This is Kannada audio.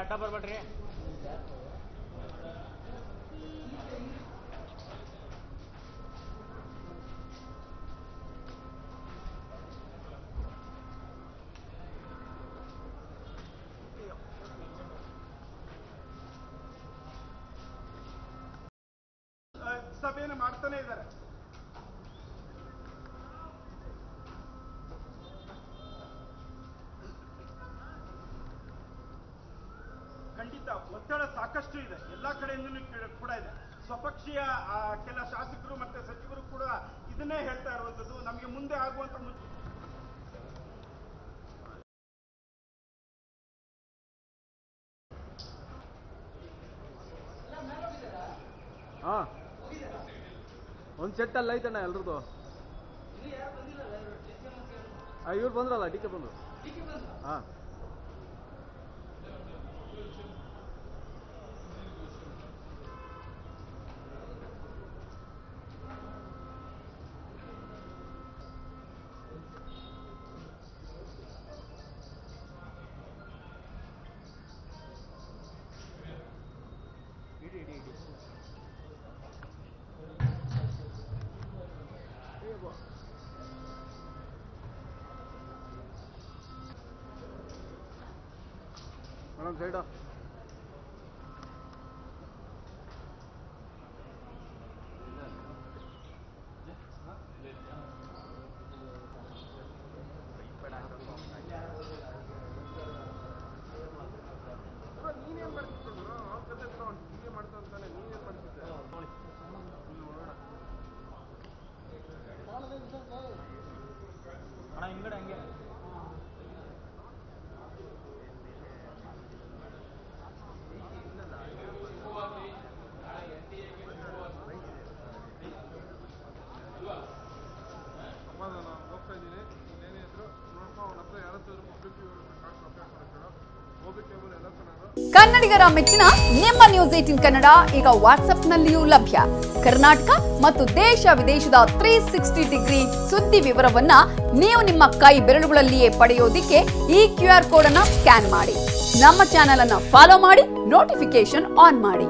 ಅಡ್ಡ ಬರ್ಬೇಡ್ರಿ. ಸಭೆಯನ್ನು ಮಾಡ್ತಾನೆ ಇದ್ದಾರೆ. ಖಂಡಿತ ಒತ್ತಡ ಸಾಕಷ್ಟು ಇದೆ, ಎಲ್ಲಾ ಕಡೆಯಿಂದಲೂ ಕೂಡ ಇದೆ. ಸ್ವಪಕ್ಷೀಯ ಕೆಲ ಶಾಸಕರು ಮತ್ತೆ ಸಚಿವರು ಕೂಡ ಇದನ್ನೇ ಹೇಳ್ತಾ ಇರುವಂತದ್ದು. ನಮಗೆ ಮುಂದೆ ಆಗುವಂತ ಒಂದು ಸೆಟ್ ಅಲ್ಲ ಐತಣ್ಣ ಎಲ್ರದ್ದು. ಇವ್ರು ಬಂದ್ರಲ್ಲ, ಡಿ ಕೆ ಬಂದ್ರು. ಹಾಂ ಮೇಡಮ್ ಸೈಡ. ನೀನೇನ್ ಮಾಡ್ತಿದ್ದೆ? ಮಾಡ್ತಾ ಅಂತಾನೆ ನೀನೇನ್ ಮಾಡ್ತಿದ್ದೆ? ಅಣ್ಣ ಹಿಂಗಡೆ ಹಂಗೆ ಹೋಗ್ತಾ ಇದ್ದೀನಿ. ಏನೇ ಇದ್ರು ನೋಡ್ಕೊ, ಅವನ ಹತ್ರ ಯಾರಾದ್ರೂ ಪಬ್ಲಿಕ್ ಕಾರ್ಡ್ ಅಪ್ಲೈ ಮಾಡ್ತಾರೋ ಹೋಗ್ಬಿಟ್ಟು ಎಲ್ಲ ಚೆನ್ನಾಗಿ. ಕನ್ನಡಿಗರ ಮೆಚ್ಚಿನ ನಿಮ್ಮ ನ್ಯೂಸ್ 18 ಕನ್ನಡ ಈಗ ವಾಟ್ಸ್ಆಪ್ನಲ್ಲಿಯೂ ಲಭ್ಯ. ಕರ್ನಾಟಕ ಮತ್ತು ದೇಶ ವಿದೇಶದ 360 ಡಿಗ್ರಿ ಸುದ್ದಿ ವಿವರವನ್ನ ನೀವು ನಿಮ್ಮ ಕೈ ಬೆರಳುಗಳಲ್ಲಿಯೇ ಪಡೆಯೋದಿಕ್ಕೆ ಈ QR ಕೋಡ್ ಅನ್ನು ಸ್ಕ್ಯಾನ್ ಮಾಡಿ. ನಮ್ಮ ಚಾನೆಲ್ ಅನ್ನು ಫಾಲೋ ಮಾಡಿ, ನೋಟಿಫಿಕೇಶನ್ ಆನ್ ಮಾಡಿ.